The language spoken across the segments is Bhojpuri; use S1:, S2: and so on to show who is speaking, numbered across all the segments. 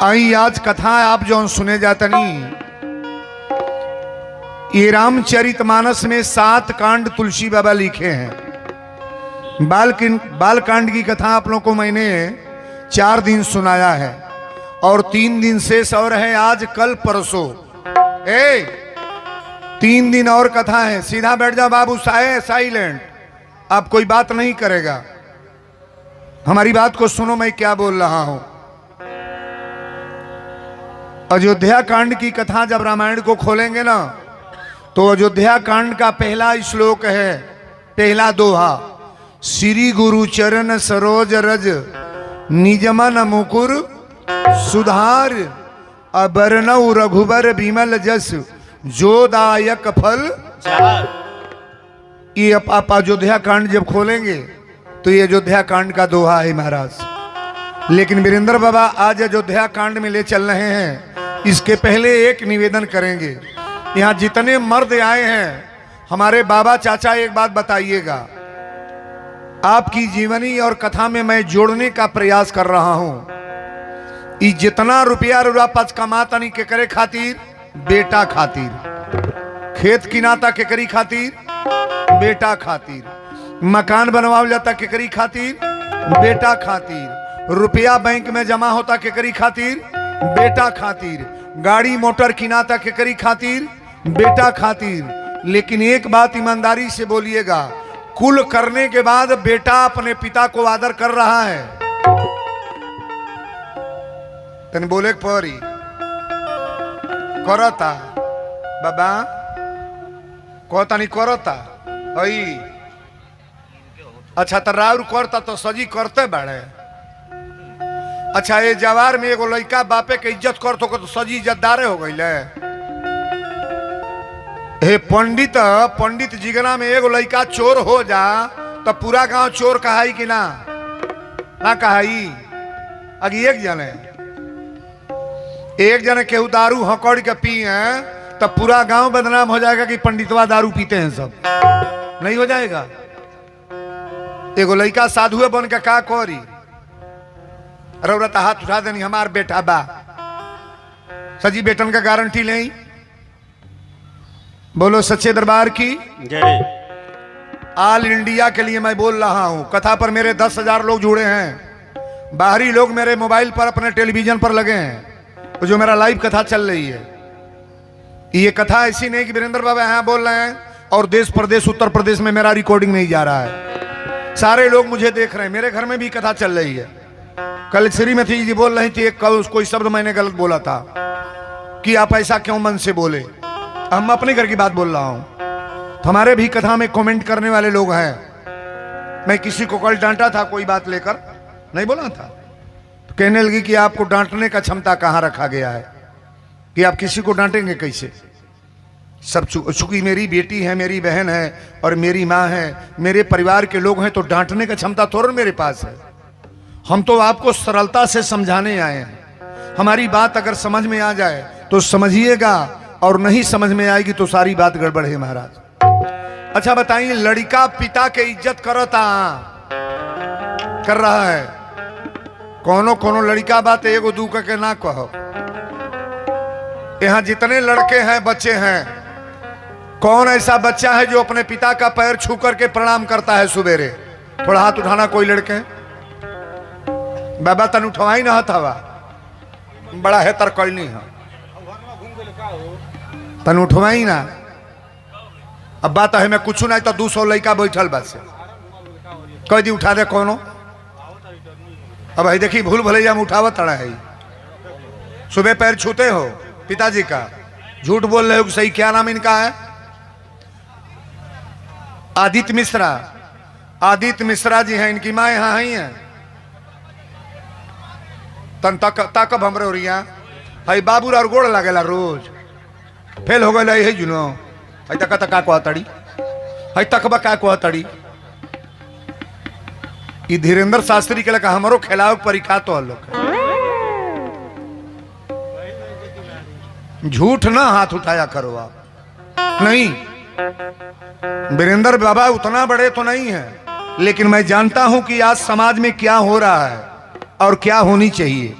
S1: आई आज कथा आप जो सुने जातनी, ये रामचरितमानस में 7 कांड तुलसी बाबा लिखे हैं। बाल कांड की कथा आप लोगों को मैंने 4 दिन सुनाया है और 3 दिन शेष और है, आज कल परसों 3 दिन और कथा है। सीधा बैठ जा बाबू, साइलेंट, अब कोई बात नहीं करेगा। हमारी बात को सुनो, मैं क्या बोल रहा हूं। अयोध्या कांड की कथा जब रामायण को खोलेंगे ना, तो अयोध्या कांड का पहला श्लोक है, पहला दोहा, श्री गुरु चरण सरोज रज निजमन मुकुर सुधार, अबरनऊ रघुबर विमल जस जोदायक फल। ये आप अयोध्या कांड जब खोलेंगे तो ये अयोध्या कांड का दोहा है महाराज। लेकिन वीरेंद्र बाबा आज अयोध्या कांड में ले चल रहे हैं। इसके पहले एक निवेदन करेंगे, यहाँ जितने मर्द आए हैं, हमारे बाबा चाचा एक बात बताइएगा। आपकी जीवनी और कथा में मैं जोड़ने का प्रयास कर रहा हूं। ये जितना रुपया पच कमाता नहीं के करे खातिर, बेटा खातिर, खेत किनाता के करी खातिर, बेटा खातिर, मकान बनवाल जाता के करी खातिर, बेटा खातिर, रुपया बैंक में जमा होता के करी खातिर, बेटा खातिर, गाड़ी मोटर किनाता के करी खातिर, बेटा खातिर। लेकिन एक बात ईमानदारी से बोलिएगा, कुल करने के बाद बेटा अपने पिता को आदर कर रहा है। तने बोले परी करता बाबा, कहता नहीं करता हई। अच्छा तो राउर करता तो सजी करते बाड़े। अच्छा ये जवार में एगो लड़का बापे के इज्जत कर तो सजी इज्जतदारे हो गई। हे पंडित जिगना में एगो लड़का चोर हो जा तो पूरा गांव चोर कहाई कि ना कहाई। अगे एक जने केहू दारू हकड़ के पी है तो पूरा गांव बदनाम हो जाएगा कि पंडितवा दारू पीते हैं। सब नहीं हो जाएगा। एगो लड़का साधुए बन के का करी, रौरत हाथ उठा देनी, हमार बेटा बा, सजी बेटन का गारंटी नहीं। बोलो सच्चे दरबार की जय। ऑल इंडिया के लिए मैं बोल रहा हूं। कथा पर मेरे 10,000 लोग जुड़े हैं। बाहरी लोग मेरे मोबाइल पर, अपने टेलीविजन पर लगे हैं, जो मेरा लाइव कथा चल रही है। ये कथा ऐसी नहीं कि वीरेंद्र बाबा यहां बोल रहे हैं और देश प्रदेश उत्तर प्रदेश में मेरा रिकॉर्डिंग नहीं जा रहा है। सारे लोग मुझे देख रहे हैं। मेरे घर में भी कथा चल रही है। कल श्रीमती जी बोल रही थी, एक कोई शब्द मैंने गलत बोला था कि आप ऐसा क्यों मन से बोले। हम अपने घर की बात बोल रहा हूं। तो हमारे भी कथा में कमेंट करने वाले लोग हैं। मैं किसी को कल डांटा था, कोई बात लेकर नहीं बोला था, तो कहने लगी कि आपको डांटने का क्षमता कहां रखा गया है, कि आप किसी को डांटेंगे कैसे। सब चूंकि मेरी बेटी है, मेरी बहन है और मेरी माँ है, मेरे परिवार के लोग हैं, तो डांटने का क्षमता थोड़ा मेरे पास है। हम तो आपको सरलता से समझाने आए हैं। हमारी बात अगर समझ में आ जाए तो समझिएगा, और नहीं समझ में आएगी तो सारी बात गड़बड़ है महाराज। अच्छा बताइए, लड़का पिता के इज्जत करता कर रहा है। कोनो लड़का बात एगो दू के ना कहो। यहां जितने लड़के हैं, बच्चे हैं, कौन ऐसा बच्चा है जो अपने पिता का पैर छू करके प्रणाम करता है सुबेरे? थोड़ा हाथ उठाना कोई लड़के। बाबा तन उठवाई ना हथवा, बड़ा है तर कैनी है, तन उठवाई ना। अब बात है मैं कुछ नहीं तो 200 लड़का बैठल बस कह दी उठा दे कोनो। अब भाई देखी भूल भले हम उठावत तड़ा है। सुबह पैर छूते हो पिताजी का, झूठ बोल रहे हो। सही क्या नाम इनका है? आदित्य मिश्रा। आदित्य मिश्रा जी हैं, इनकी माँ यहाँ ही है। तन ताकब हमरे हो रही है बाबू और गोड़ लागेला रोज फेल हो गए है जुनो। हई तक का कहतड़ी, हई तकबा का कहतड़ी। ई धीरेन्द्र शास्त्री के लगा हमारो खिलाव परीक्षा तो लोग झूठ ना हाथ उठाया करो आप। नहीं, वीरेंद्र बाबा उतना बड़े तो नहीं है, लेकिन मैं जानता हूं कि आज समाज में क्या हो रहा है और क्या होनी चाहिए।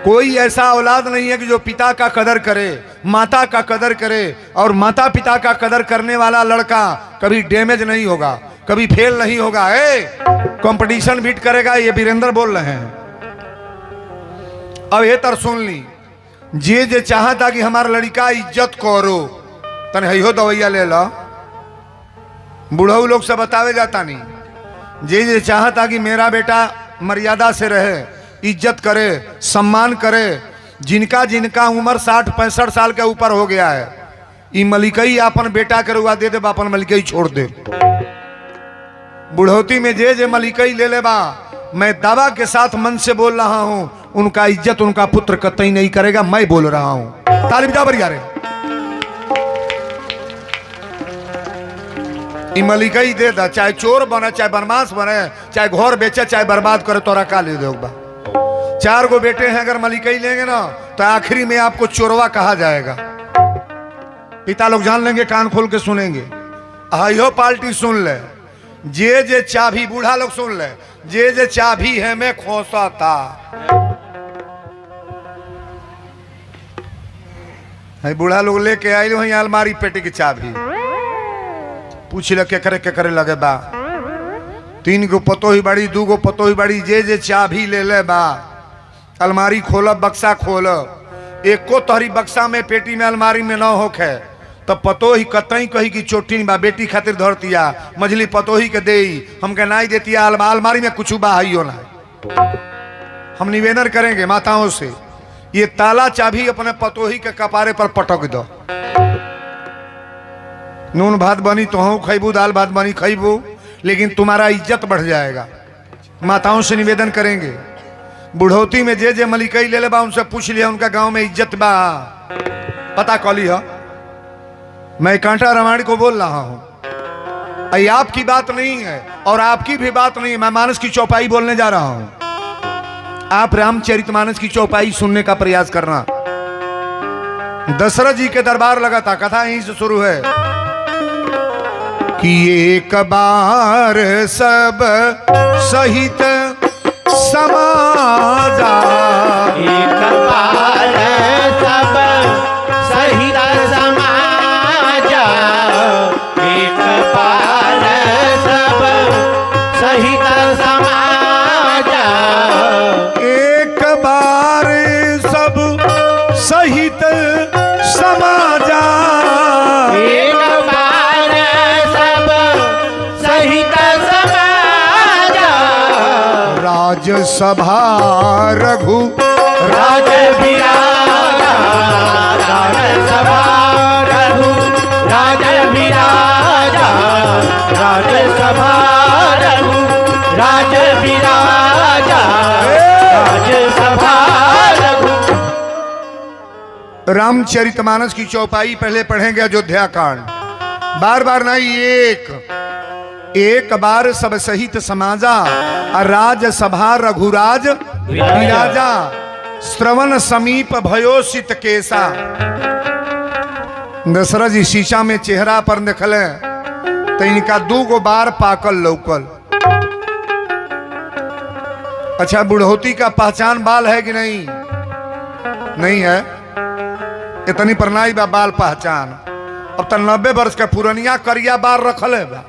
S1: कोई ऐसा औलाद नहीं है कि जो पिता का कदर करे, माता का कदर करे। और माता पिता का कदर करने वाला लड़का कभी डैमेज नहीं होगा, कभी फेल नहीं होगा। कंपटीशन बीट करेगा। ये वीरेंद्र बोल रहे हैं। अब ये तर सुन ली, जे चाहता कि हमारा लड़का इज्जत करो तन हो दवैया ले लो। बूढ़ऊ लोग से बतावे जाता नहीं। जे चाहता कि मेरा बेटा मर्यादा से रहे, इज्जत करे, सम्मान करे, जिनका जिनका उम्र 60-65 साल के ऊपर हो गया है, ये मलिकई अपन बेटा के रुआ दे दे, अपन मलिकई छोड़ दे। बुढ़ौती में जे मलिकई ले ले बा, मैं दावा के साथ मन से बोल रहा हूं, उनका इज्जत उनका पुत्र कतई नहीं करेगा। मैं बोल रहा हूं। ताली बजा बढ़िया रे। मलिकई दे दा, चाहे चोर बने, चाहे बदमाश बने, चाहे घर बेचे, चाहे बर्बाद करे, तोरा का ले दे। 4 गो बेटे हैं, अगर मलिकई लेंगे ना तो आखिरी में आपको चोरवा कहा जाएगा। पिता लोग जान लेंगे, कान खोल के सुनेंगे। आइयो पार्टी सुन ले, जे चाबी, बूढ़ा लोग सुन ले, जे चाबी है मैं खोसा था। बूढ़ा लोग लेके आई वही अलमारी पेटी की चाबी, पूछ ले के करे लगे बा। 3 गो पतो ही बड़ी, 2 गो पतो ही बड़ी, जे चाबी ले ले बा। अलमारी खोल, बक्सा खोल, एको तहरी बक्सा में, पेटी में, अलमारी में न होखे तो पतो ही कतई कही कि चोटी बा, बेटी खातिर धरतिया, मझली पतो ही के दे, हमके नहीं देतिया। अलमारी में कुछ बा ही ना। हम निवेदन करेंगे माताओं से, ये ताला चाबी अपने पतोही के कपारे पर पटक दो। नून भात बनी तो हूँ खैबू, दाल भात बनी खैबू, लेकिन तुम्हारा इज्जत बढ़ जाएगा। माताओं से निवेदन करेंगे, बुढ़ौती में जे मलिकई ले ले बा, उनसे पूछ लिया उनका गांव में इज्जत बा, पता कौली हो। मैं कांटा रामायण को बोल रहा हूं। ये आपकी बात नहीं है और आपकी भी बात नहीं है। मैं मानस की चौपाई बोलने जा रहा हूं। आप रामचरितमानस की चौपाई सुनने का प्रयास करना। दशरथ जी के दरबार लगा था, कथा यहीं से शुरू है कि एक बार सब सहित समाजा,
S2: एक बार सब सहित समाजा, एक बार सब सहित समाजा,
S1: एक बार सब सहित समाजा,
S2: एक बार सब सहित समाजा,
S1: राजसभा रघु
S2: राज बिराजा, राजसभा रघु राज बिराजा, राजसभा रघु राज बिराजा, राजसभा रघु।
S1: रामचरितमानस की चौपाई पहले पढ़ेंगे अयोध्या कांड। बार बार नहीं, एक बार सब सहित समाजा, राजसभा रघुराज विराजा, श्रवण समीप भयोसित केसा। दशरथ जी शीशा में चेहरा पर देखले तो इनका 2 गो बार पाकल लौकल। अच्छा, बुढ़ौती का पहचान बाल है कि नहीं? नहीं है। इतनी परनाई बा बाल पहचान। अब तो 90 वर्ष का पुरनिया करिया बार रखल है बा,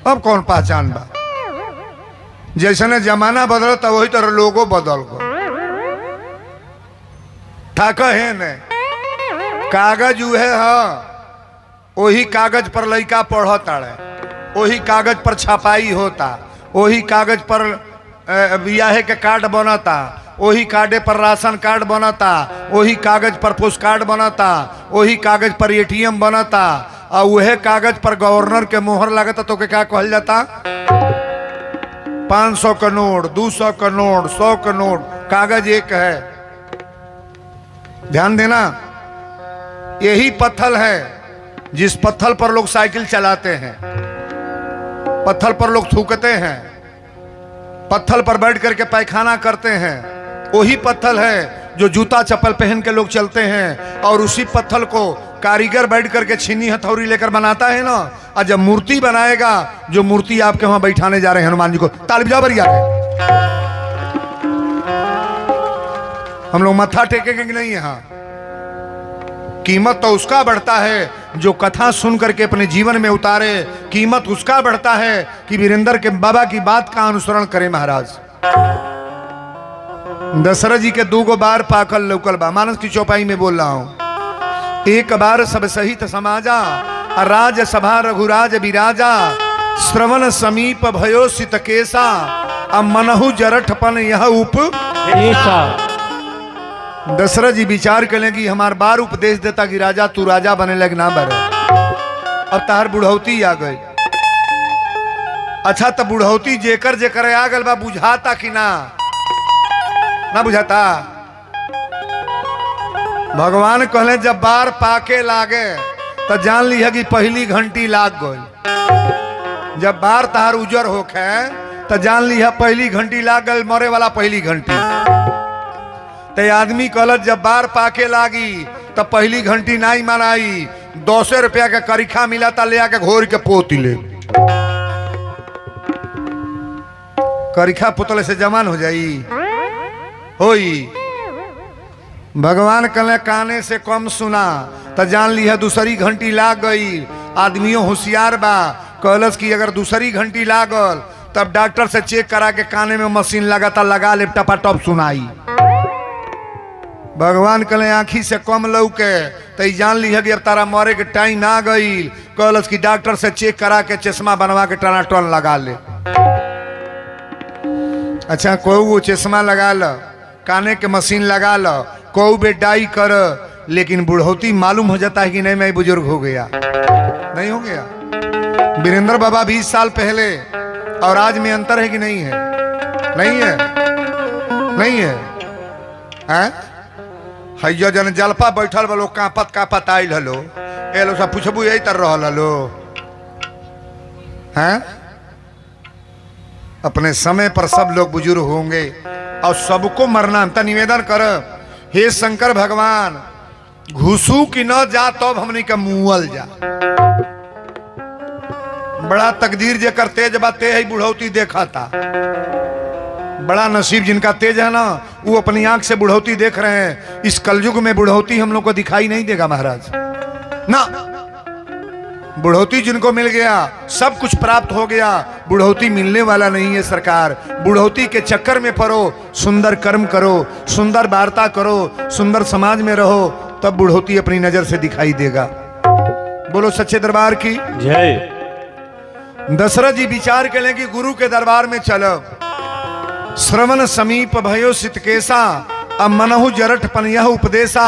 S1: अब कौन पहचान बा? जैसे जमाना बदलता वही तरह लोगो बदल गो। ठाक है न कागज उहे वही कागज पर लड़का पढ़ता है, वही कागज पर छपाई होता, वही कागज पर बियाहे के कार्ड बनता, वही कार्डे पर राशन कार्ड बनता, वही कागज पर पोस्ट कार्ड बनता, वही कागज पर एटीएम बनता, और वह कागज पर गवर्नर के मोहर लगता। तो क्या कहल जाता? 500 का नोट, 200 का नोट, 100 का नोट, कागज एक है। ध्यान देना, यही पत्थर है जिस पत्थर पर लोग साइकिल चलाते हैं, पत्थर पर लोग थूकते हैं, पत्थर पर बैठ करके पैखाना करते हैं। वही पत्थर है जो जूता चप्पल पहन के लोग चलते हैं, और उसी पत्थर को कारीगर बैठ करके छीनी हथौड़ी लेकर बनाता है ना। और जब मूर्ति बनाएगा, जो मूर्ति आपके वहां बैठाने जा रहे हैं हनुमान जी को, ताली बजा बरिया। हम लोग मत्था टेकेंगे कि नहीं? यहाँ कीमत तो उसका बढ़ता है जो कथा सुन करके अपने जीवन में उतारे। कीमत उसका बढ़ता है कि वीरेंद्र के बाबा की बात का अनुसरण करे। महाराज दशरथ जी के 2 बार पाकल लौकल बा, मानस की चौपाई में बोल रहा हूं। एक बार सब सहित समाजा, राज सभा रघुराज विराजा, श्रवण समीप भयो सित केसा, मनहु जरठपन यह उप। दशरथ जी विचार करें कि हमार बार उपदेश देता कि राजा तू राजा बने लग ना बने, अब तार बुढ़ौती आ गई। अच्छा तब बुढ़ौती जेकर जेकर आ गल बा बुझाता कि ना बुझाता? भगवान कहले जब बार पाके लागे तो जान ली है कि पहली घंटी लाग गई। जब बार तार उजर होखे तो जान ली है पहली घंटी लाग गई, मरे वाला पहली घंटी। ते आदमी कहलत जब बार पाके लागी तो पहली घंटी नहीं मनाई, 200 रुपया के करीखा मिला था, ले आके घोर के पोती ले। करीखा पुतले से जमान हो जाई होई। भगवान कहले काने से कम सुना तो जान ली है दूसरी घंटी लाग गई। आदमियों होशियार बा, कहलस कि अगर दूसरी घंटी लागल तब डॉक्टर से चेक करा के काने में मशीन लगाता, लगा ले टपाटप सुनाई। भगवान कहले आँखी से कम लौके तो जान ली है कि अब तारा मरे के टाइम आ गई। कहलस कि डॉक्टर से चेक करा के चश्मा बनवा के टनाटन लगा ले। अच्छा कोई वो चश्मा लगा लो, काने के मशीन लगा लो, कोई बे डाई कर, लेकिन बुढ़ौती मालूम हो जाता है कि नहीं मैं बुजुर्ग हो गया, नहीं हो गया। वीरेंद्र बाबा 20 साल पहले और आज में अंतर है कि नहीं है? नहीं है, नहीं है, हैं? हैया जन जलपा बैठल बलो कापत कापत आइल हलो, ए लो सब पूछबू यही तर रहल हलो, हैं? अपने समय पर सब लोग बुजुर्ग होंगे और सबको मरना। अंत निवेदन कर, हे शंकर भगवान घुसू कि न जा तो हमने का मुअल जा। बड़ा तकदीर जेकर तेज बाते है बुढ़ौती देखा था। बड़ा नसीब जिनका तेज है ना, वो अपनी आंख से बुढ़ौती देख रहे हैं। इस कलयुग में बुढ़ौती हम लोग को दिखाई नहीं देगा महाराज ना। बुढ़ौती जिनको मिल गया सब कुछ प्राप्त हो गया, बुढ़ौती मिलने वाला नहीं है सरकार। बुढ़ौती के चक्कर में पड़ो, सुंदर कर्म करो, सुंदर वार्ता करो, सुंदर समाज में रहो, तब बुढ़ौती अपनी नजर से दिखाई देगा। बोलो सच्चे दरबार की
S2: जय।
S1: दशरथ जी विचार करें कि गुरु के दरबार में चलो। श्रवण समीप भयो सितकेसा, अब मनहु जरठ पनिया उपदेशा।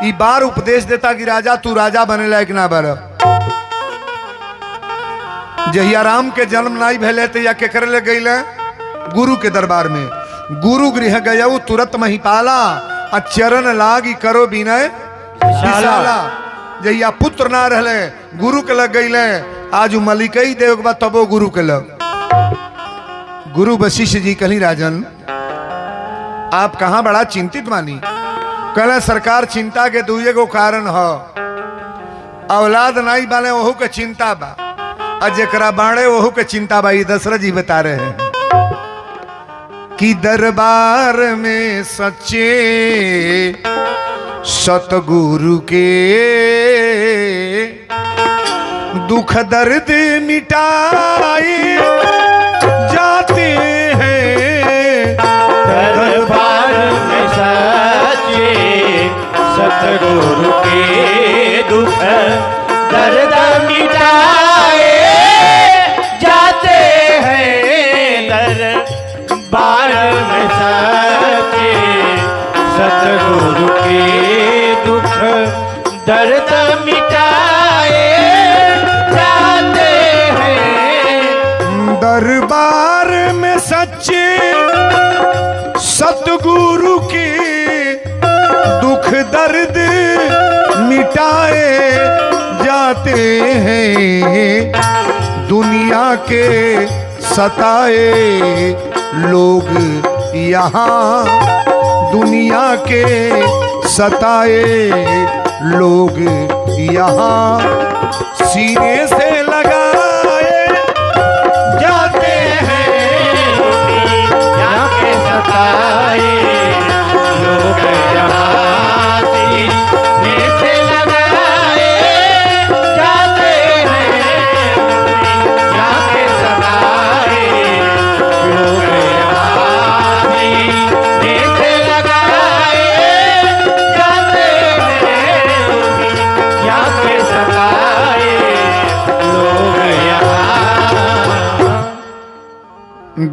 S1: ई बार उपदेश देता कि राजा तू राजा बने लायक ना बर। जहिया राम के जन्म नाई भले तो या केकर ले गई गुरु के दरबार में। गुरु गृह गयऊ तुरंत महिपाला, चरण लागी करो विनय विशाला। जहिया पुत्र ना रहले गुरु के लग गई। आज मलिकई देव के बाद तबो गुरु के लग। गुरु वशिष्ठ जी कहली राजन आप कहाँ बड़ा चिंतित मानी? कहले सरकार चिंता के दूजे को कारण हो, औलाद नहीं बाले वहू के चिंता बा, और जरा बाणे वहू के चिंता बा। दशरथ जी बता रहे हैं कि दरबार में सच्चे सतगुरु के दुख दर्द मिटाए जाते हैं।
S2: दरबार में सच्चे सतगुरु के दुख दर्द मिटाए जाते हैं। दरबार में सच्चे सतगुरु के दुख दर्द मिटाए जाते हैं।
S1: दरबार में सच्चे सतगुरु के दुख दर्द मिटाए जाते हैं। दुनिया के सताए लोग यहाँ, दुनिया के सताए लोग यहाँ सीने से लगाए जाते हैं।
S2: यहाँ के सताए लोग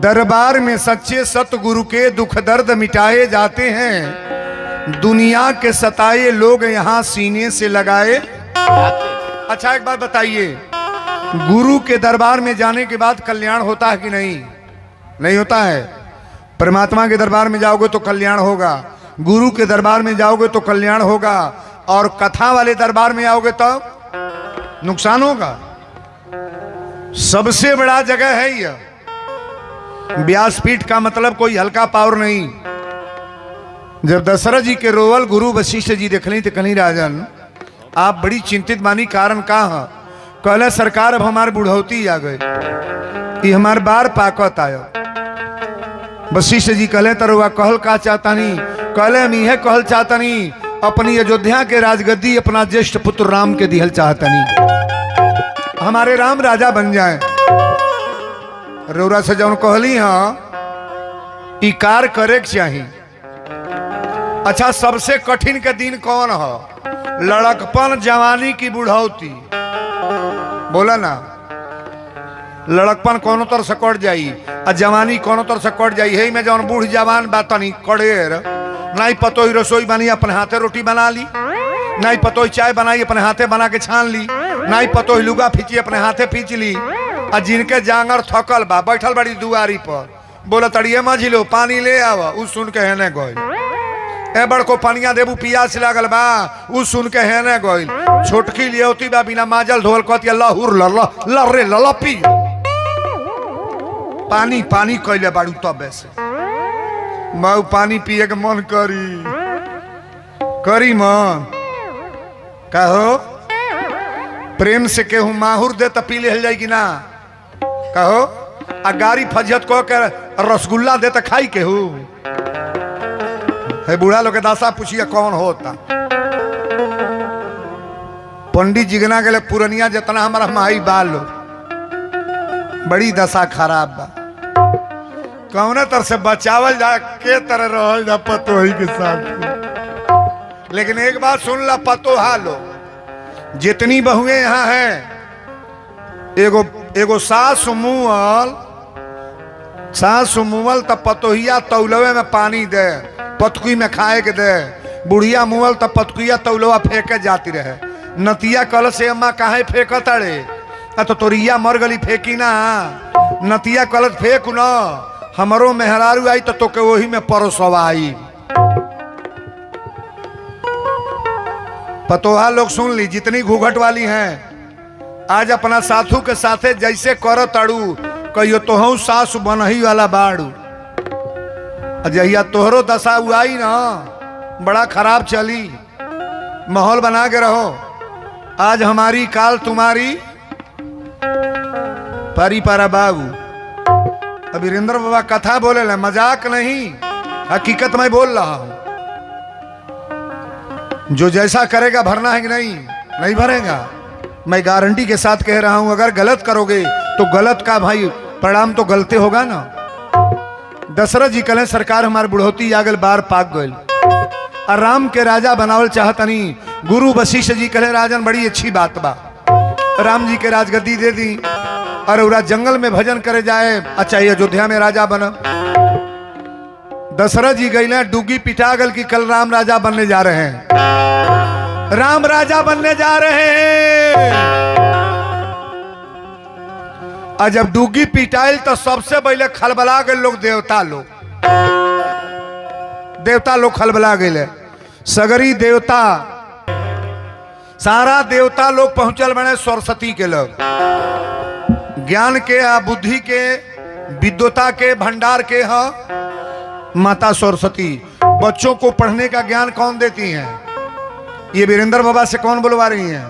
S1: दरबार में सच्चे सतगुरु के दुख दर्द मिटाए जाते हैं, दुनिया के सताए लोग यहाँ सीने से लगाए। अच्छा एक बात बताइए, गुरु के दरबार में जाने के बाद कल्याण होता है कि नहीं? नहीं होता है। परमात्मा के दरबार में जाओगे तो कल्याण होगा, गुरु के दरबार में जाओगे तो कल्याण होगा, और कथा वाले दरबार में आओगे तो नुकसान होगा। सबसे बड़ा जगह है यह व्यासपीठ का, मतलब कोई हल्का पावर नहीं। जब दशरथ जी के रोवल गुरु वशिष्ठ जी देखली तो कहली राजन आप बड़ी चिंतित मानी, कारण का है? कहले सरकार अब हमारे बुढ़ौती आ गए, कि हमार बार पाकत आयो। वशिष्ठ जी कहले तरुआ कहल का चाहता नहीं? कहले हम यह कहल चाहता नहीं, अपनी अयोध्या के राजगद्दी अपना ज्येष्ठ पुत्र राम के दिहल चाहता नहीं, हमारे राम राजा बन जाए। रौरा से जौन कहली हाँ ई कार करे के चाहिए। अच्छा सबसे कठिन के दिन कौन है? लड़कपन, जवानी की बुढ़ौती। बोला ना, लड़कपन कोनो तरह से कट जाई और जवानी कोनो तरह से कट जाई। है में जौन बूढ़ जवान बात नहीं कड़ेर, नहीं पतो ही रसोई बनी अपने हाथे रोटी बना ली, नहीं पतो ही चाय बनाई अपने हाथे बना के छान ली, नहीं पतो ही लुगा फींची अपने हाथे फींच ली। और जिनके जांगर थकल बा बैठल बड़ी दुआरी पर, बोला तड़िए माझी लो पानी ले आव, उ सुन के हेने गई। ए बड़को पानिया देबू पियास लागल बा, उ सुन के हेने गई। छोटकी लियोती बा बिना माजल धोल कहती लहुर लर्रे ललपी पानी पानी कैले बाड़ू। तब से मऊ पानी पिए के मन करी मन कहो प्रेम से केहू माहुर दे तो पी ले जाएगी ना कहो। आ गाड़ी फजत कह के रसगुल्ला दे तो खाई केहू? है बूढ़ा लोग के दासा पूछिए कौन होता। पंडित जिगना के पुरनिया जितना हमारा माई बाल लो, बड़ी दशा खराब बा। कौन तरह से बचावल जा, के तरह रहल जा पतोही के साथ। लेकिन एक बात सुन ला पतोहा लो, जितनी बहुएं यहाँ हैं, एगो सास मुअल तब पतोहिया तौलवे में पानी दे, पतकुई में खाए के दे। बुढ़िया मुअल तब पतकुइया तौलवा फेंके जाती रहे। नतिया कल से अम्मा काहे फेंकत अड़े? तो तोरिया मर गली फेंकी ना, नतिया कल फेंक न, हमरो मेहरारू आई तो तोके वही में परोसवाई। पतोहा लोग सुन ली, जितनी घूंघट वाली हैं आज अपना साथू के साथे जैसे करो तड़ू, कहियो तोहू सास बनही वाला बाड़ू। जहिया तोहरो दशा हुआई ना बड़ा खराब चली। माहौल बना के रहो, आज हमारी काल तुम्हारी। परी पारा बाबू अभी वीरेंद्र बाबा कथा बोले ले, मजाक नहीं, हकीकत में बोल रहा हूं। जो जैसा करेगा भरना है कि नहीं भरेगा। मैं गारंटी के साथ कह रहा हूं, अगर गलत करोगे तो गलत का भाई परिणाम तो गलते होगा ना। दशरथ जी कहे सरकार हमारे बुढ़ौती आगल बार पाक गए, और राम के राजा बनावल चाहतनी। गुरु वशिष्ठ जी कहे राजन बड़ी अच्छी बात बा, राम जी के राजगद्दी दे दी और उरा जंगल में भजन करे जाए, अच्छा ये अयोध्या में राजा बना। दशरथ जी गई डूगी पिटा गल की कल राम राजा बनने जा रहे हैं, राम राजा बनने जा रहे हैं। और जब डूगी पिटाइल तो सबसे पहले खलबला गए लोग, देवता लोग खलबला गए। सगरी देवता, सारा देवता लोग पहुंचल बने सरस्वती के लोग, ज्ञान के बुद्धि के विद्वता के भंडार के हैं माता सरस्वती। बच्चों को पढ़ने का ज्ञान कौन देती हैं? ये वीरेंद्र बाबा से कौन बुलवा रही हैं?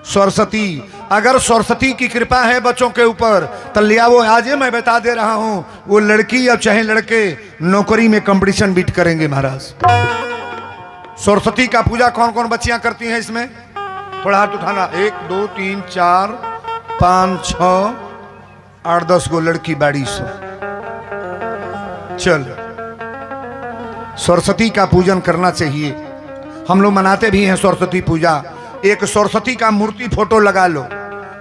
S1: सरस्वती। अगर सरस्वती की कृपा है बच्चों के ऊपर तो लिया वो आज मैं बता दे रहा हूं, वो लड़की या चाहे लड़के नौकरी में कंपटीशन बीट करेंगे महाराज। सरस्वती का पूजा कौन कौन बच्चियां करती हैं इसमें? थोड़ा हाथ उठाना। 1 2 3 4 5 6 8 10 गो लड़की बाड़ी सो। चल सरस्वती का पूजन करना चाहिए। हम लोग मनाते भी हैं सरस्वती पूजा। एक सरस्वती का मूर्ति फोटो लगा लो,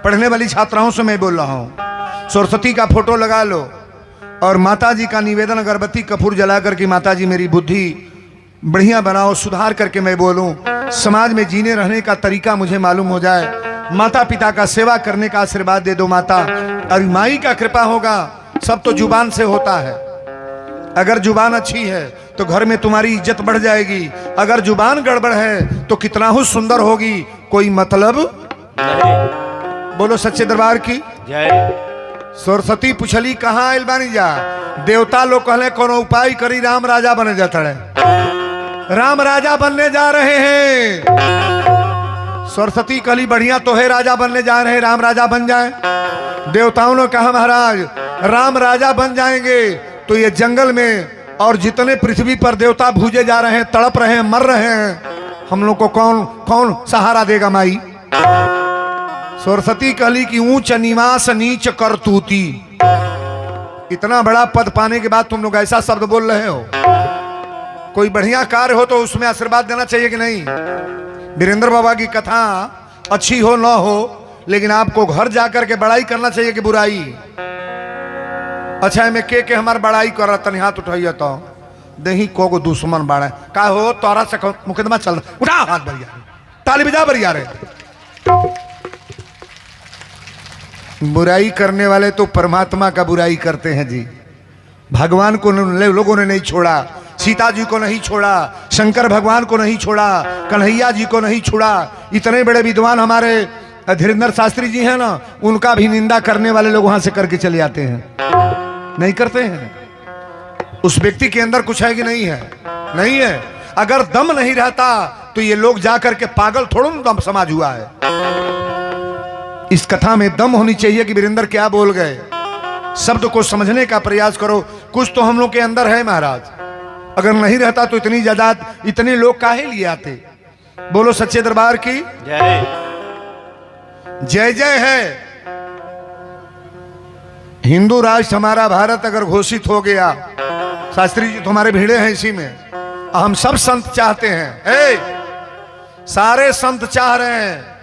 S1: पढ़ने वाली छात्राओं से मैं बोल रहा हूं, सरस्वती का फोटो लगा लो और माता जी का निवेदन अगरबत्ती कपूर जला करके माता जी मेरी बुद्धि बढ़िया बनाओ, सुधार करके मैं बोलूं, समाज में जीने रहने का तरीका मुझे मालूम हो जाए, माता पिता का सेवा करने का आशीर्वाद दे दो माता। और माई का कृपा होगा, सब तो जुबान से होता है। अगर जुबान अच्छी है तो घर में तुम्हारी इज्जत बढ़ जाएगी, अगर जुबान गड़बड़ है तो कितना ही सुंदर होगी, कोई मतलब
S2: नहीं।
S1: बोलो सच्चे दरबार की
S2: जय।
S1: सरस्वती पुछली कहाँ आयल बानी जा, देवता लोग कहले कोनो उपाय करी, राम राजा बने जाता है, राम राजा बनने जा रहे हैं। सरस्वती कहली बढ़िया तो है, राजा बनने जा रहे हैं, राम राजा बन जाए। देवताओं ने कहा महाराज राम राजा बन जाएंगे तो ये जंगल में और जितने पृथ्वी पर देवता भूजे जा रहे हैं, तड़प रहे हैं, मर रहे हैं, हम लोग को कौन कौन सहारा देगा माई। सरस्वती कहली कि ऊंच निवास नीच करतूती, इतना बड़ा पद पाने के बाद तुम लोग ऐसा शब्द बोल रहे हो, कोई बढ़िया कार्य हो तो उसमें आशीर्वाद देना चाहिए कि नहीं। वीरेंद्र बाबा की कथा अच्छी हो ना हो, लेकिन आपको घर जाकर के बड़ाई करना चाहिए कि बुराई। अच्छा है मैं के हमार बड़ाई कर रहा, तनी हाथ उठाइए तो दही को दुश्मन बाड़ा का हो, तोरा से मुकदमा चल रहा, उठा हाथ बढ़िया, ताली बजा बढ़िया रे। बुराई करने वाले तो परमात्मा का बुराई करते हैं जी। भगवान को लोगों ने नहीं छोड़ा, सीता जी को नहीं छोड़ा, शंकर भगवान को नहीं छोड़ा, कन्हैया जी को नहीं छोड़ा। इतने बड़े विद्वान हमारे धीरेन्द्र शास्त्री जी हैं ना, उनका भी निंदा करने वाले लोग वहां से करके चले आते हैं, नहीं करते हैं। उस व्यक्ति के अंदर कुछ है कि नहीं है? नहीं है। अगर दम नहीं रहता तो ये लोग जाकर के पागल थोड़ा दम समाज हुआ है। इस कथा में दम होनी चाहिए कि वीरेंद्र क्या बोल गए, शब्द को समझने का प्रयास करो। कुछ तो हम लोग के अंदर है महाराज, अगर नहीं रहता तो इतनी जायदाद इतने लोग काहे लिए आते। बोलो सच्चे दरबार की
S2: जय।
S1: जय जय है। हिंदू राष्ट्र हमारा भारत अगर घोषित हो गया, शास्त्री जी तुम्हारे भीड़े हैं इसी में, हम सब संत चाहते हैं, सारे संत चाह रहे हैं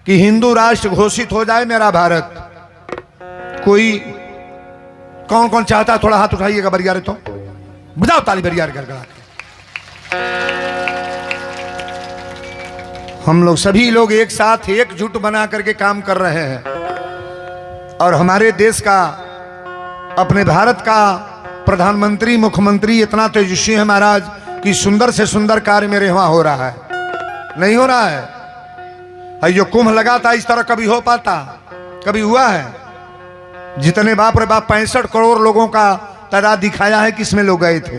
S1: कि हिंदू राष्ट्र घोषित हो जाए मेरा भारत। कोई कौन कौन चाहता है थोड़ा हाथ उठाइएगा बरियारे, तो बजाओ ताली बरियारे गड़गड़ा के। हम लोग सभी लोग एक साथ एकजुट बना करके काम कर रहे हैं, और हमारे देश का, अपने भारत का प्रधानमंत्री मुख्यमंत्री इतना तेजस्वी है महाराज कि सुंदर से सुंदर कार्य मेरे वहां हो रहा है, नहीं हो रहा है। जो कुंभ लगा था इस तरह कभी हो पाता, कभी हुआ है? जितने बाप रे बाप 65 करोड़ लोगों का तादाद दिखाया है, किसमें लोग गए थे?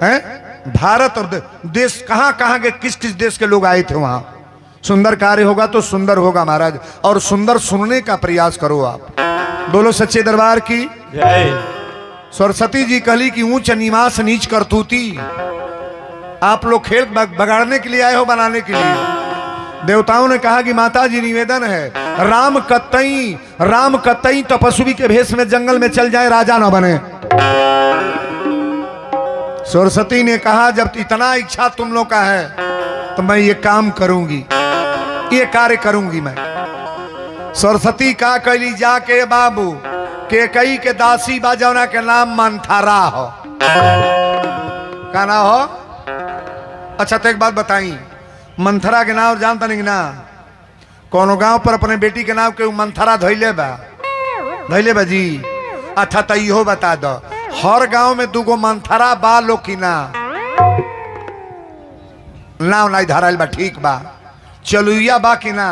S1: हैं? भारत और देश कहां कहां के किस किस देश के लोग आए थे वहां। सुंदर कार्य होगा तो सुंदर होगा महाराज, और सुंदर सुनने का प्रयास करो आप। बोलो सच्चे दरबार की
S2: जय।
S1: सरस्वती जी कहली कि ऊंच निवास नीच करतूती। आप लोग खेल बगाड़ने के लिए आए हो, बनाने के लिए। देवताओं ने कहा कि माता जी निवेदन है, राम कतई तपस्वी के भेष में जंगल में चल जाए, राजा ना बने। सरस्वती ने कहा जब इतना इच्छा तुम लोग का है तो मैं ये काम करूंगी, ये कार्य करूंगी मैं। सरस्वती का कैली जाके बाबू के कई के दासी बाजौना के नाम मंथरा हो। का ना हो? अच्छा तो एक बात बताई, मंथरा के नाम जानता नहीं ना? कोनो गांव पर अपने बेटी के नाम के मंथरा धैले बा जी। अच्छा तो इहो बता दो, हर गांव में दूगो मंथरा बा लो कि ना? नाव नहीं धराइल बा, ठीक बा। चलुइया बा कि ना?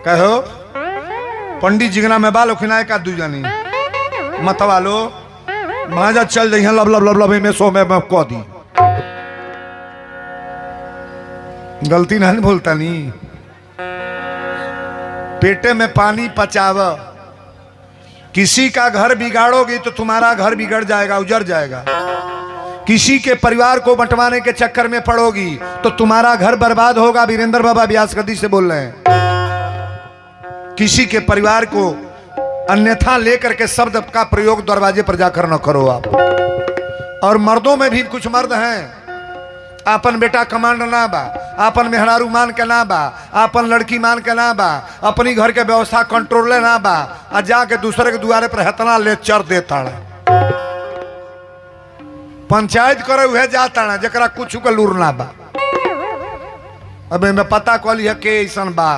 S1: कहो पंडित जिगना में बा लो कि ना? एक आध दू जानी मतवा लो महाजा चल जाइए लब लब लब लब में सो में कह दी। गलती नहीं बोलता नहीं। पेटे में पानी पचाव, किसी का घर बिगाड़ोगी तो तुम्हारा घर बिगड़ जाएगा, उजड़ जाएगा। किसी के परिवार को बंटवाने के चक्कर में पड़ोगी तो तुम्हारा घर बर्बाद होगा। वीरेंद्र बाबा व्यास गद्दी से बोल रहे हैं। किसी के परिवार को अन्यथा लेकर के शब्द का प्रयोग दरवाजे पर जाकर न करो आप। और मर्दों में भी कुछ मर्द हैं आपन बेटा कमांड ना बा, आपन मेहरारू मान के ना बा, आपन लड़की मान के ना बा, अपनी घर के व्यवस्था कंट्रोल ना बा, आ जाके दूसरे के दुआरे पर हेतना लेक्चर देता है। पंचायत करे हुए जाता है जरा कुछ का लूर ना बा। अब मैं पता कली है के ऐसा बा।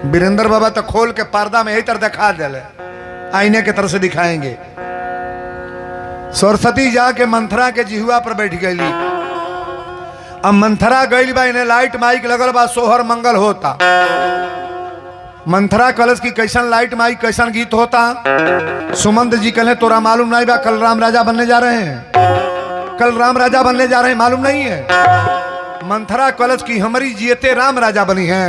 S1: वीरेंद्र बाबा तो खोल के पर्दा में यही तरह दिखा दिले, आईने के तरह से दिखाएंगे। सरस्वती जाके मंथरा के जिहुआ पर बैठ गई। अब मंथरा गई बा, इन्हें लाइट माइक लगल बा, सोहर मंगल होता। मंथरा कलश की कैसन लाइट माइक कैसन गीत होता। सुमंत जी कहले तोरा मालूम नहीं बा, कल राम राजा बनने जा रहे हैं, कल राम राजा बनने जा रहे हैं, मालूम नहीं है। मंथरा कलश की हमारी जियते राम राजा बनी है।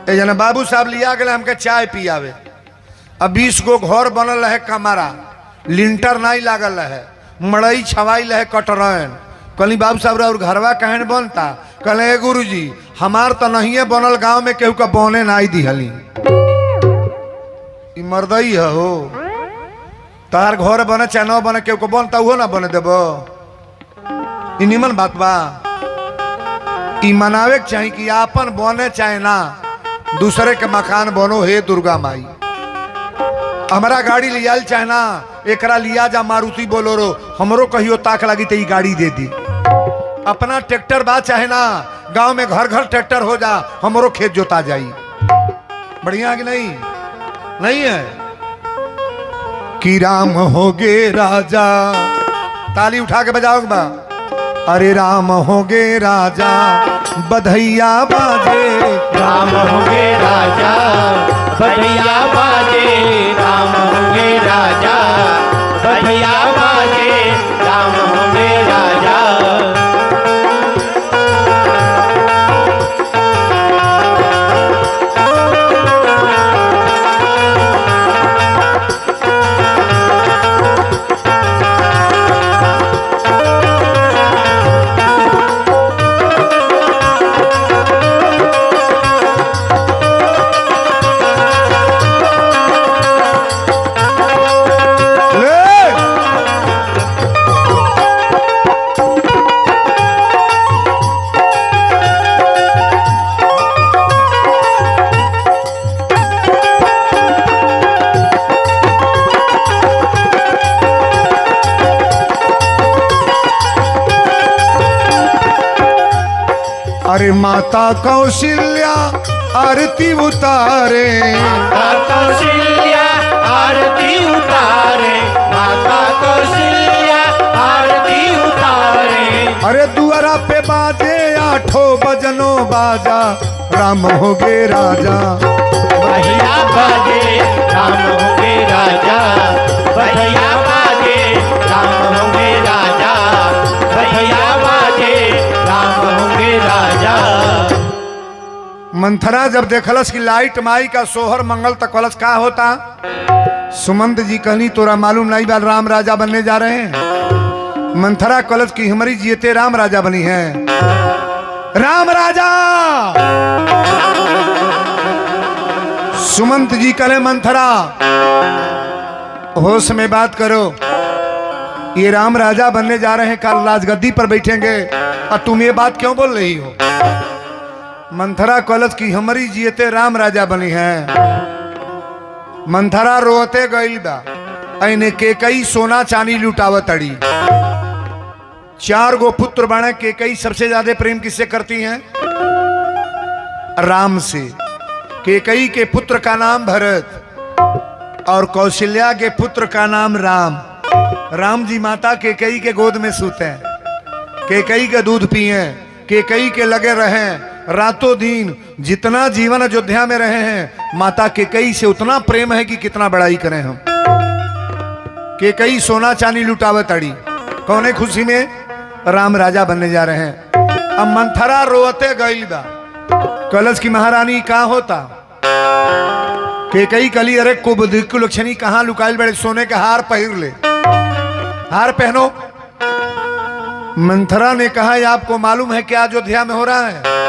S1: जना बाबू साहब लिया गए हमके चाय पियावे। अब 20 गो घर बनल है, कमरा लिंटर नहीं लागल है, मड़ई छवाई है, कटरन। कल बाबू साहब और घरवा कहन बनता। कहले गुरु जी हमार तो नहीं है बनल, गांव में केहू का बने नहीं दिहली। मर्दई है हो, तार घर बने चाहे न बने, केहू को बनता हो ना बने देबो। निमन बात बा। ई मनावे के चाहिए कि आपन बने चाहे ना, दूसरे के मकान बनो। हे दुर्गा माई हमारा गाड़ी लिया चाहे ना, एकरा लिया जा मारुति बोलोरो, हमरो कहियो ताक लगी तो गाड़ी दे दी। अपना ट्रैक्टर बा चाहे ना, गांव में घर घर ट्रैक्टर हो जा, हमरो खेत जोता जाई। बढ़िया कि नहीं? नहीं है कि राम होगे राजा, ताली उठा के बजाओगे बा। अरे राम होगे राजा बधैया बाजे,
S2: राम होगे राजा बधैया बाजे, राम होगे राजा बधैया बाजे, राम होगे राजा।
S1: अरे माता कौशल्या आरती उतारे,
S2: माता कौशल्या आरती उतारे, माता कौशल्या आरती उतारे।
S1: अरे दुआरा पे बाजे 8 बजनो बाजा, राम होगे राजा
S2: बधैया बाजे, राम होगे राजा बधैया बाजे, राम होगे राजा बधैया बाजे, राम होगे राजा।
S1: मंथरा जब देखलस कि लाइट माई का सोहर मंगल तक कलश का होता। सुमंत जी कहनी तोरा मालूम नहीं बा, राम राजा बनने जा रहे हैं। मंथरा कलश की हमारी जियते राम राजा बनी है। राम राजा सुमंत जी कहले मंथरा होश में बात करो, ये राम राजा बनने जा रहे हैं, कल राजगद्दी पर बैठेंगे और तुम ये बात क्यों बोल रही हो। मंथरा कलश की हमारी जियते राम राजा बनी है। मंथरा रोते गई बा, ऐने के कई सोना चांदी लुटावत अड़ी। 4 गो पुत्र बने, के कई सबसे ज्यादा प्रेम किससे करती हैं? राम से। के कई के पुत्र का नाम भरत और कौशल्या के पुत्र का नाम राम। राम जी माता के कई के गोद में सूते हैं, के कई के दूध पिए, के कई के लगे रहें रातों दिन। जितना जीवन अयोध्या में रहे हैं, माता के कई से उतना प्रेम है कि कितना बड़ाई करें हम। के कई सोना चांदी लुटावत अड़ी, कौने खुशी में? राम राजा बनने जा रहे हैं। अब मंथरा रोते गई बा, कलश की महारानी कहाँ होता। के कई कली अरे कुलक्षणी कहाँ लुकाइल बड़े, सोने के हार पहन ले, हार पहनो। मंथरा ने कहा आपको मालूम है क्या अयोध्या में हो रहा है?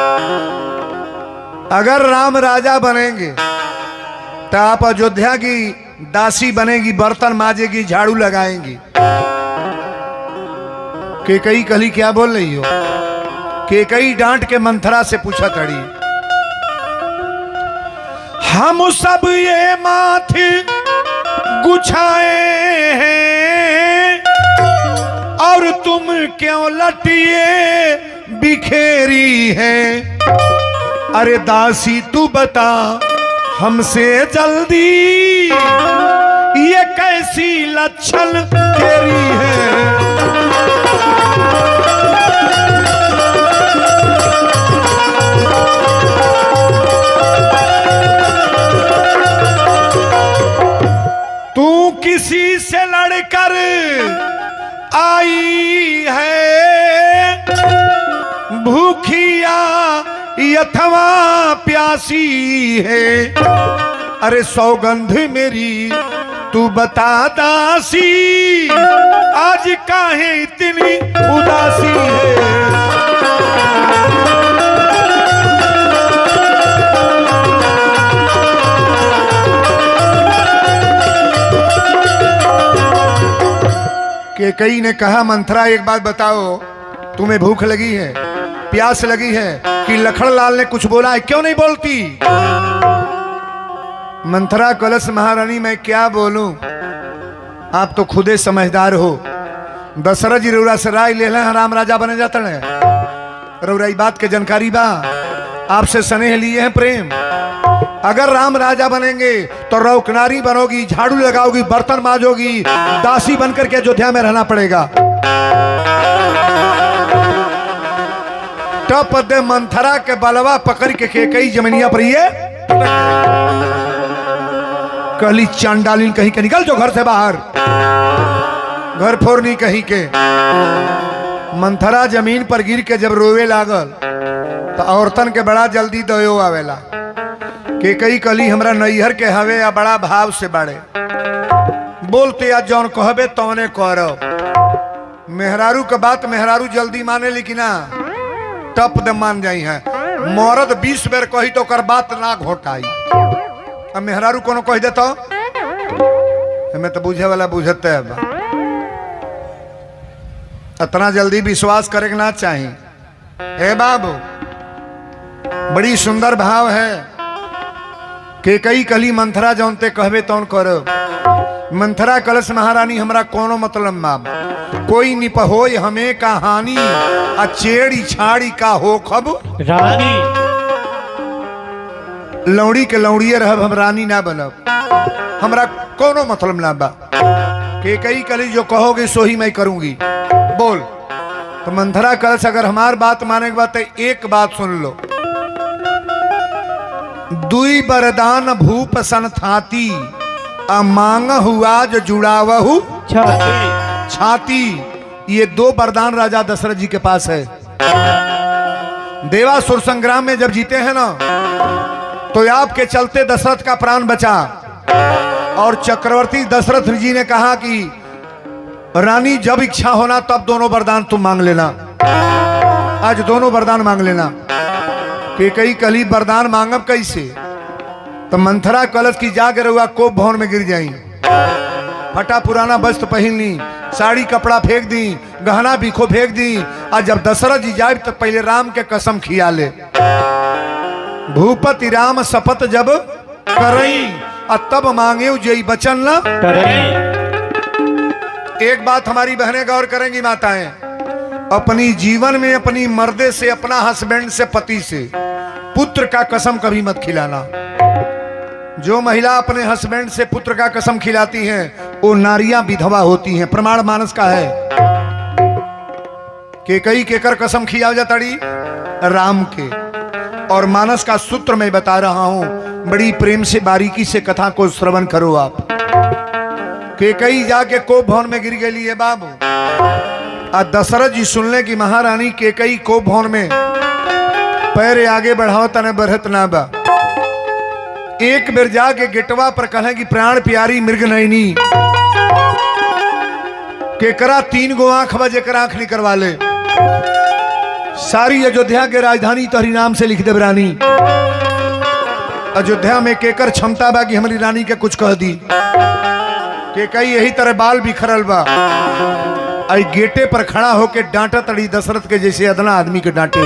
S1: अगर राम राजा बनेंगे तो आप अयोध्या की दासी बनेगी, बर्तन माजेगी, झाड़ू लगाएंगी। केकई कहली क्या बोल रही हो? केकई डांट के मंथरा से पूछा तड़ी, हम सब ये माथे गुछाए हैं और तुम क्यों लटिए बिखेरी है? अरे दासी तू बता हमसे जल्दी, ये कैसी लक्षण तेरी है? तू किसी से लड़कर आई है, भूखिया अथवा प्यासी है? अरे सौगंध मेरी तू बता दासी, आज काहे इतनी उदासी है? केकई ने कहा, मंथरा एक बात बताओ, तुम्हें भूख लगी है, प्यास लगी है कि लखनलाल ने कुछ बोला है? क्यों नहीं बोलती? मंथरा कलश, महारानी मैं क्या बोलूं, आप तो खुदे समझदार हो। दशरथ जी रउरा से राय ले लें, राम राजा बने जाते हैं। रउरा बात के जानकारी बा, आपसे स्नेह लिए हैं, प्रेम। अगर राम राजा बनेंगे तो रौकनारी बनोगी, झाड़ू लगाओगी, बर्तन मांजोगी, दासी बनकर के अयोध्या में रहना पड़ेगा। टप दे मंथरा के बलवा पकड़ के केकई जमीनिया पर ये कहली, चांडालिन कहीं के निकल जो घर से बाहर, घर फोड़नी कहीं के। मंथरा जमीन पर गिर के जब रोवे लागल तो औरतन के बड़ा जल्दी दयो आवेला। केकई कहली, हमरा नैहर के हवे या बड़ा भाव से बाड़े, बोलते या जौन कहबे तौने करब। मेहरारू का बात मेहरारू जल्दी माने, लेकिन टप दे मान जाई है। मरद 20 बेर कही तो कर बात ना घोटाई। अब मेहरारू कोनो कह देता हमें तो बुझे वाला बुझते है, इतना जल्दी विश्वास करे ना चाहिए। हे बाबू, बड़ी सुंदर भाव है। केकई कली मंथरा जौनते कहबे तौन करो। मंथरा कलश, महारानी हमरा कोनो मतलब माब, कोई निपहोय हमें कहानी, अचेड़ी छाड़ी का हो खब
S2: रानी।
S1: लौड़ी के लौड़िए रहब, हम रानी ना बनब, हमरा कोनो मतलब ना बा। केकई कली, जो कहोगे सो ही मैं करूंगी, बोल। तो मंथरा कलश, अगर हमार बात माने के बाद एक बात सुन लो। दुई बरदान भूप सन थाती, मांग हुआ जो जुड़ावहु छाती। ये 2 वरदान राजा दशरथ जी के पास है। देवासुर संग्राम में जब जीते हैं ना, तो आपके चलते दशरथ का प्राण बचा। और चक्रवर्ती दशरथ जी ने कहा कि रानी जब इच्छा होना तब दोनों वरदान तुम मांग लेना। आज दोनों वरदान मांग लेना। केकई कली, वरदान मांगब कैसे? तो मंथरा कलश की जाकर हुआ कोप भवन में गिर जाई, फटा पुराना वस्त्र पहन ली, साड़ी कपड़ा फेंक दी, गहना बीखो फेंक दी। आज जब दशरथ जी जाए तो पहले राम के कसम खिया ले। भूपति राम शपथ जब करई, तब मांगे जय बचन न करई। एक बात हमारी बहनें गौर करेंगी, माताएं, अपनी जीवन में अपनी मर्दे से, अपना हस्बैंड से, पति से पुत्र का कसम कभी मत खिलाना। जो महिला अपने हस्बैंड से पुत्र का कसम खिलाती हैं, वो नारियां विधवा होती हैं। प्रमाण मानस का है। केकई केकर कसम खिया जातड़ी? राम के। और मानस का सूत्र मैं बता रहा हूं, बड़ी प्रेम से बारीकी से कथा को श्रवण करो आप। केकई जाके कोप भवन में गिर गई है बाबू। दशरथ जी सुनले की महारानी केकई कोप भवन में पैर आगे बढ़ाओ तने बढ़त ना बा। एक बेर जाके गेटवा पर कहे कि प्राण प्यारी मृग नयनी, केकरा 3 गो आंख बजे कर आंख निकलवा ले। सारी अयोध्या के राजधानी तो हरि नाम से लिख दे रानी। अयोध्या में केकर क्षमता बा कि हमारी रानी के कुछ कह दी। केकई यही तरह बाल बिखरल बा। आई गेटे पर खड़ा होके डांटा तड़ी दशरथ के जैसे अदना आदमी के डांटे।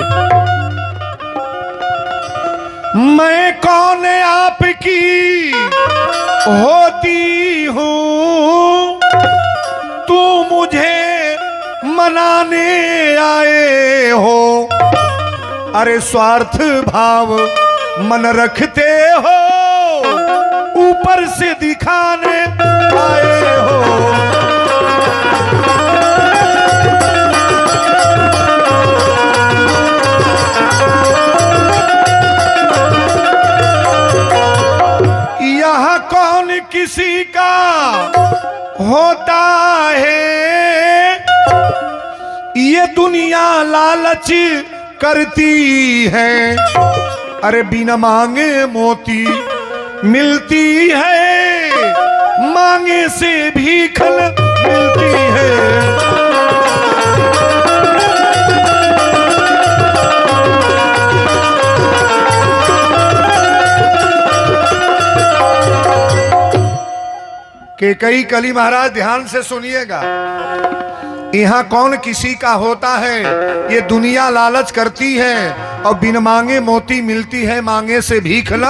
S1: मैं कौन आपकी होती हूं, तू मुझे मनाने आए हो। अरे स्वार्थ भाव मन रखते हो, ऊपर से दिखाने आए हो। यहाँ कौन किसी का होता है, ये दुनिया लालच करती है। अरे बिना मांगे मोती मिलती है, मांगे से भीख मिलती है। के कई कली महाराज ध्यान से सुनिएगा, यहाँ कौन किसी का होता है, ये दुनिया लालच करती है और बिन मांगे मोती मिलती है, मांगे से भीख न।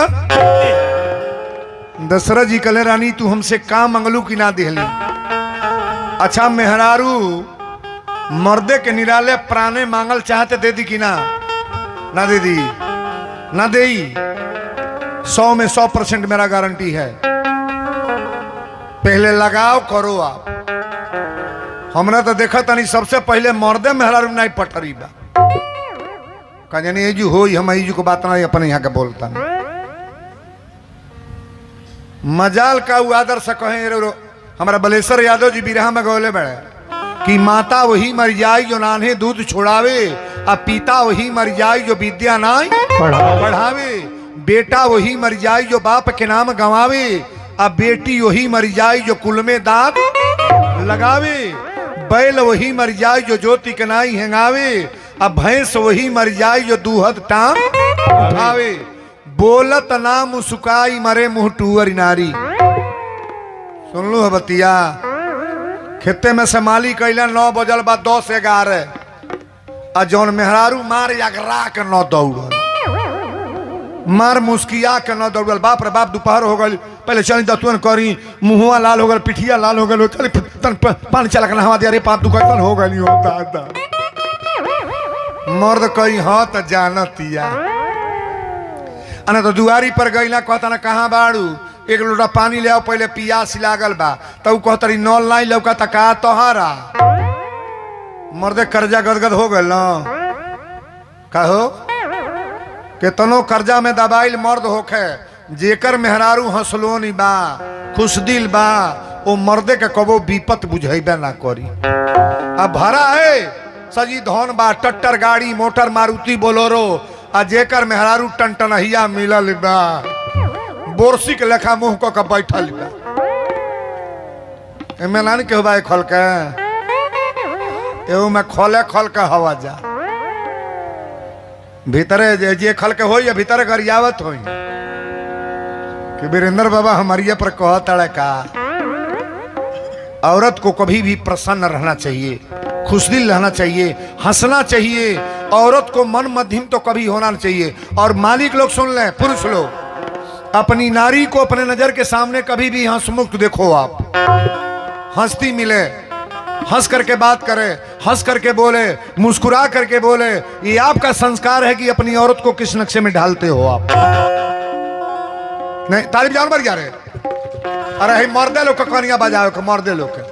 S1: दशरथ जी कले रानी तू हमसे का मंगलू की ना दिहली। अच्छा मेहरारू मर्दे के निराले प्राणे मांगल चाहते दे दी कि ना, ना दे दी, ना दे। 100 में 100% मेरा गारंटी है। पहले लगाओ करो आप। हमरा तो देखा तनी सबसे पहले मर्दे मेहरारू नहीं पटरी बा का जानी एजू हो, हम एजू को बात नहीं अपने यहाँ के बोलता नहीं। मजाल का आदर से कहे हमारा बलेश्वर यादव जी बिरहा में गौले बड़े कि माता वही मर जाई जो नान्हे दूध छोड़ावे, और पिता वही मर जाई जो विद्या नाई पढ़ावे। बेटा वही मर जाई जो बाप के नाम गंवावे, अब बेटी वही मर जाई जो कुल में दाग लगावे। बैल वही मर जाई जो ज्योति के नाई हेंगावे, अब भैंस वही मर जाई जो दूहद टांग उठावे। बोलत ना मुस्काई मरे मुंह टूअर नारी। सुन लो बतिया, खेते में से माली कैला 9 बजल बाद 10-11, आ जौन मेहरारू मार यगरा के न दौड़ल, मार मुस्किया के न दौड़ल। बाप रे बाप दोपहर हो गई, पहले चल दतुअन करी, मुंहवा लाल हो गल, पिठिया लाल हो गल, चल पानी चला के नहवा दिया रे, पाप दुकन हो गई हो दादा। मर्द कही हाँ तो जानतिया, अना तो दुआरी पर गईला कहता ना कहाँ बाड़ू, एक लोटा पानी ले आओ, पहले पियास लागल बा, तब कहतरी नल नहीं लौका त का तोहारा। मर्दे कर्जा गदगद हो गल न, कहो केतनो कर्जा में दबाइल मर्द होखे, जेकर मेहरारू हंसलोनी बा, खुशदिल बा, ओ मर्दे के कबो विपत बुझेबे ना करी। अब भरा है सजी धन बा, ट्रैक्टर गाड़ी मोटर मारुति बोलोरो, आ जेकर मेहरारू टनटनहिया मिलल बा, बोरसी के लेखा मुंह को के बैठल बा। एमे ना के होबा खल के, एऊ में खोले खल के हवा जा भीतरे जे खल के हो या भीतर गरियावत हो कि वीरेंद्र बाबा हमारिया पर कहता का औरत को कभी भी प्रसन्न रहना चाहिए, खुशदिल रहना चाहिए, हंसना चाहिए। औरत को मन मध्यम तो कभी होना चाहिए। और मालिक लोग सुन लें, पुरुष लोग अपनी नारी को अपने नजर के सामने कभी भी हंसमुक्त देखो। आप हंसती मिले, हंस करके बात करे, हंस करके बोले, मुस्कुरा करके बोले, ये आपका संस्कार है कि अपनी औरत को किस नक्शे में ढालते हो आप। नहीं तारीफ जानवर जा रहे, अरे मर्दे लोग कहानियां बजाओ, मर्दे लोग